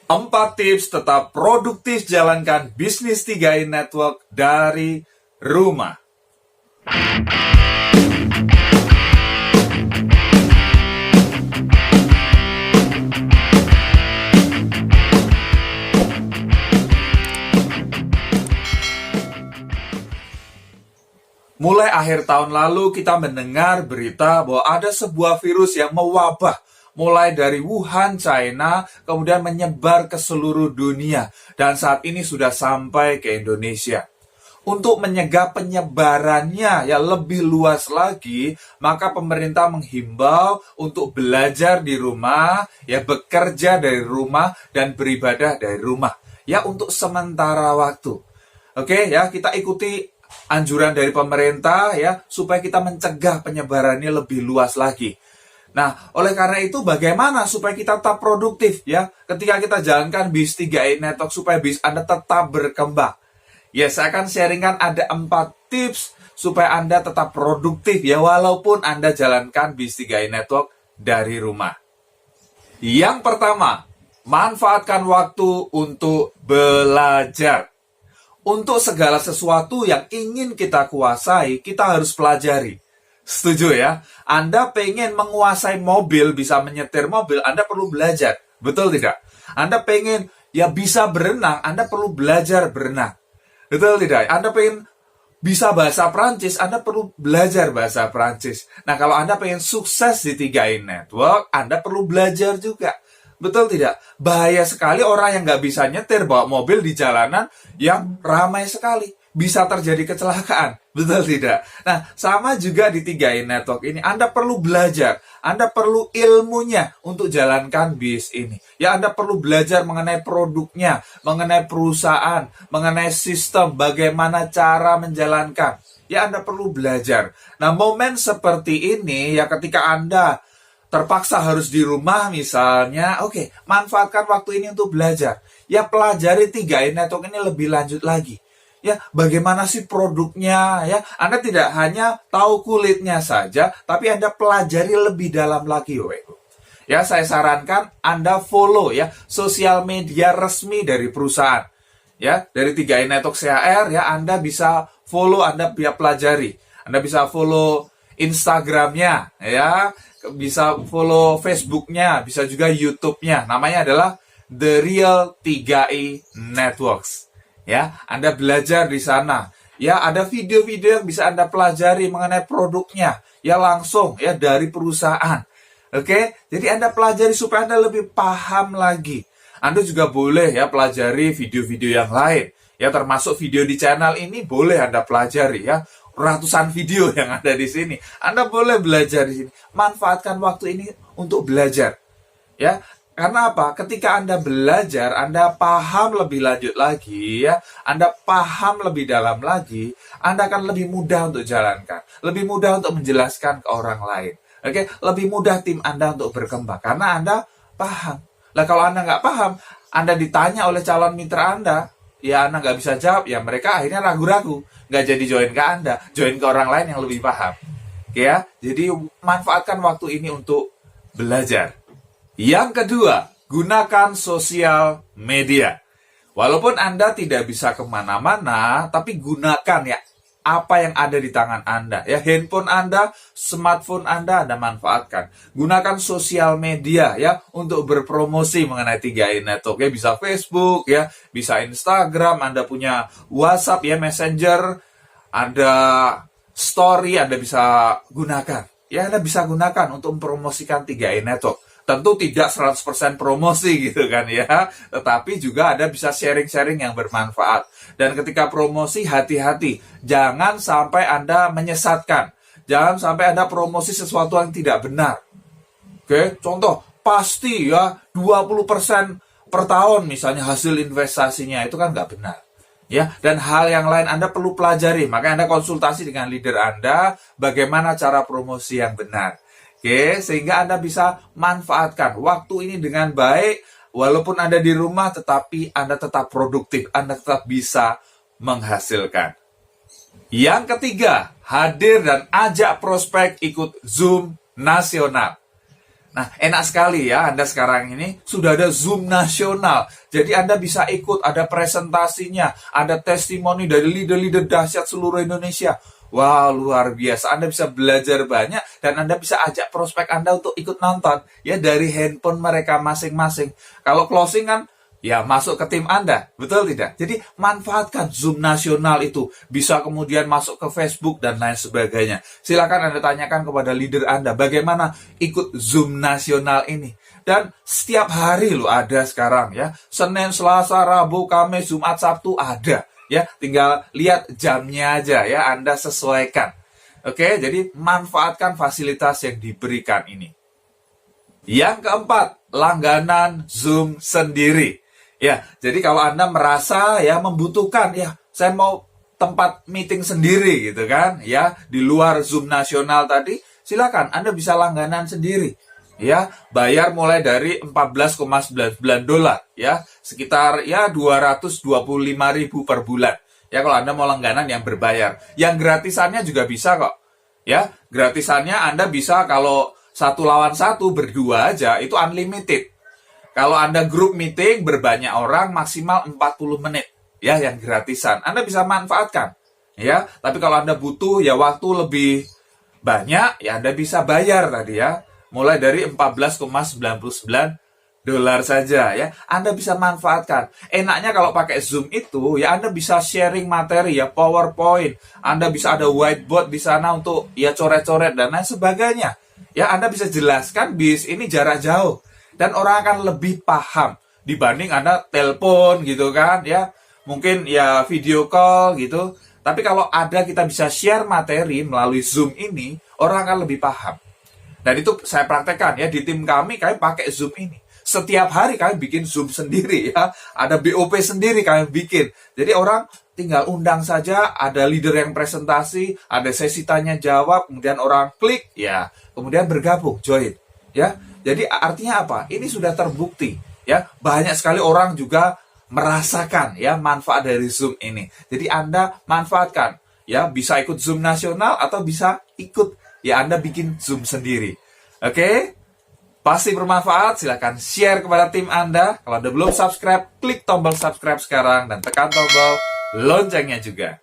4 tips tetap produktif jalankan bisnis 3i Network dari rumah. Mulai akhir tahun lalu kita mendengar berita bahwa ada sebuah virus yang mewabah mulai dari Wuhan, China, kemudian menyebar ke seluruh dunia dan saat ini sudah sampai ke Indonesia. Untuk menyegah penyebarannya yang lebih luas lagi, maka pemerintah menghimbau untuk belajar di rumah, ya bekerja dari rumah dan beribadah dari rumah, ya untuk sementara waktu. Oke, ya kita ikuti anjuran dari pemerintah ya supaya kita mencegah penyebarannya lebih luas lagi. Nah, oleh karena itu bagaimana supaya kita tetap produktif ya ketika kita jalankan bis 3i Network supaya bis Anda tetap berkembang. Ya, saya akan sharingkan ada 4 tips supaya Anda tetap produktif ya walaupun Anda jalankan bis 3i Network dari rumah. Yang pertama, manfaatkan waktu untuk belajar. Untuk segala sesuatu yang ingin kita kuasai, kita harus pelajari. Setuju ya? Anda pengen menguasai mobil, bisa menyetir mobil, Anda perlu belajar. Betul tidak? Anda pengen ya bisa berenang, Anda perlu belajar berenang. Betul tidak? Anda pengen bisa bahasa Prancis, Anda perlu belajar bahasa Prancis. Nah, kalau Anda pengen sukses di 3i Network, Anda perlu belajar juga. Betul tidak? Bahaya sekali orang yang nggak bisa nyetir bawa mobil di jalanan yang ramai sekali. Bisa terjadi kecelakaan. Betul tidak? Nah, sama juga di 3i Network ini. Anda perlu belajar. Anda perlu ilmunya untuk jalankan bis ini. Ya, Anda perlu belajar mengenai produknya, mengenai perusahaan, mengenai sistem, bagaimana cara menjalankan. Ya, Anda perlu belajar. Nah, momen seperti ini, ya ketika Anda terpaksa harus di rumah misalnya, oke, manfaatkan waktu ini untuk belajar. Ya, pelajari 3i Network ini lebih lanjut lagi. Ya, bagaimana sih produknya ya? Anda tidak hanya tahu kulitnya saja, tapi Anda pelajari lebih dalam lagi, ya. Saya sarankan Anda follow ya sosial media resmi dari perusahaan. Ya, dari 3i Network CHR ya, Anda bisa follow, Anda bisa pelajari. Anda bisa follow Instagramnya ya, bisa follow Facebooknya, bisa juga YouTube-nya. Namanya adalah The Real 3i Networks. Ya, Anda belajar di sana. Ya, ada video-video yang bisa Anda pelajari mengenai produknya. Ya, langsung ya dari perusahaan. Oke, jadi Anda pelajari supaya Anda lebih paham lagi. Anda juga boleh ya pelajari video-video yang lain. Ya, termasuk video di channel ini boleh Anda pelajari ya. Ratusan video yang ada di sini. Anda boleh belajar di sini. Manfaatkan waktu ini untuk belajar. Ya, karena apa? Ketika Anda belajar, Anda paham lebih lanjut lagi, ya. Anda paham lebih dalam lagi, Anda akan lebih mudah untuk jalankan, lebih mudah untuk menjelaskan ke orang lain. Oke, lebih mudah tim Anda untuk berkembang karena Anda paham. Lah kalau Anda nggak paham, Anda ditanya oleh calon mitra Anda, ya Anda nggak bisa jawab, ya mereka akhirnya ragu-ragu. Nggak jadi join ke Anda, join ke orang lain yang lebih paham. Oke ya, jadi manfaatkan waktu ini untuk belajar. Yang kedua, gunakan sosial media. Walaupun Anda tidak bisa kemana-mana, tapi gunakan ya apa yang ada di tangan Anda. Ya, handphone Anda, smartphone Anda manfaatkan. Gunakan sosial media ya untuk berpromosi mengenai 3i Network. Ya, bisa Facebook ya, bisa Instagram, Anda punya WhatsApp ya, Messenger, ada story, Anda bisa gunakan. Ya, Anda bisa gunakan untuk mempromosikan 3i Network. Tentu tidak 100% promosi gitu kan ya, tetapi juga Anda bisa sharing-sharing yang bermanfaat. Dan ketika promosi, hati-hati. Jangan sampai Anda menyesatkan. Jangan sampai Anda promosi sesuatu yang tidak benar. Oke, contoh, pasti ya 20% per tahun misalnya hasil investasinya, itu kan nggak benar. Ya, dan hal yang lain Anda perlu pelajari. Makanya Anda konsultasi dengan leader Anda, bagaimana cara promosi yang benar. Oke, sehingga Anda bisa manfaatkan waktu ini dengan baik, walaupun Anda di rumah, tetapi Anda tetap produktif, Anda tetap bisa menghasilkan. Yang ketiga, hadir dan ajak prospek ikut Zoom nasional. Nah, enak sekali ya, Anda sekarang ini sudah ada Zoom nasional. Jadi Anda bisa ikut, ada presentasinya, ada testimoni dari leader-leader dahsyat seluruh Indonesia. Wow, luar biasa. Anda bisa belajar banyak dan Anda bisa ajak prospek Anda untuk ikut nonton ya dari handphone mereka masing-masing. Kalau closing kan ya masuk ke tim Anda, betul tidak? Jadi manfaatkan Zoom nasional itu. Bisa kemudian masuk ke Facebook dan lain sebagainya. Silakan Anda tanyakan kepada leader Anda bagaimana ikut Zoom nasional ini. Dan setiap hari loh ada sekarang ya. Senin, Selasa, Rabu, Kamis, Jumat, Sabtu ada. Ya, tinggal lihat jamnya aja ya, Anda sesuaikan. Oke, jadi manfaatkan fasilitas yang diberikan ini. Yang keempat, langganan Zoom sendiri. Ya, jadi kalau Anda merasa ya membutuhkan ya, saya mau tempat meeting sendiri gitu kan, ya, di luar Zoom nasional tadi, silakan Anda bisa langganan sendiri. Ya, bayar mulai dari 14,99 dolar ya, sekitar ya 225.000 per bulan. Ya, kalau Anda mau langganan yang berbayar. Yang gratisannya juga bisa kok. Ya, gratisannya Anda bisa kalau 1 lawan 1 berdua aja itu unlimited. Kalau Anda grup meeting berbanyak orang maksimal 40 menit ya yang gratisan. Anda bisa manfaatkan. Ya, tapi kalau Anda butuh ya waktu lebih banyak ya Anda bisa bayar tadi ya. Mulai dari 14,99 dolar saja ya. Anda bisa manfaatkan. Enaknya kalau pakai Zoom itu ya Anda bisa sharing materi ya, PowerPoint. Anda bisa ada whiteboard di sana untuk ya coret-coret dan lain sebagainya. Ya Anda bisa jelaskan bis ini jarak jauh dan orang akan lebih paham dibanding Anda telepon gitu kan ya. Mungkin ya video call gitu. Tapi kalau ada kita bisa share materi melalui Zoom ini, orang akan lebih paham. Dan itu saya praktekkan ya di tim kami pakai Zoom ini. Setiap hari kami bikin Zoom sendiri ya. Ada BOP sendiri kami bikin. Jadi orang tinggal undang saja, ada leader yang presentasi, ada sesi tanya jawab, kemudian orang klik ya, kemudian bergabung, join ya. Jadi artinya apa? Ini sudah terbukti ya. Banyak sekali orang juga merasakan ya manfaat dari Zoom ini. Jadi Anda manfaatkan ya, bisa ikut Zoom nasional atau bisa ikut ya Anda bikin Zoom sendiri. Oke? Pasti bermanfaat, silahkan share kepada tim Anda. Kalau Anda belum subscribe, klik tombol subscribe sekarang dan tekan tombol loncengnya juga.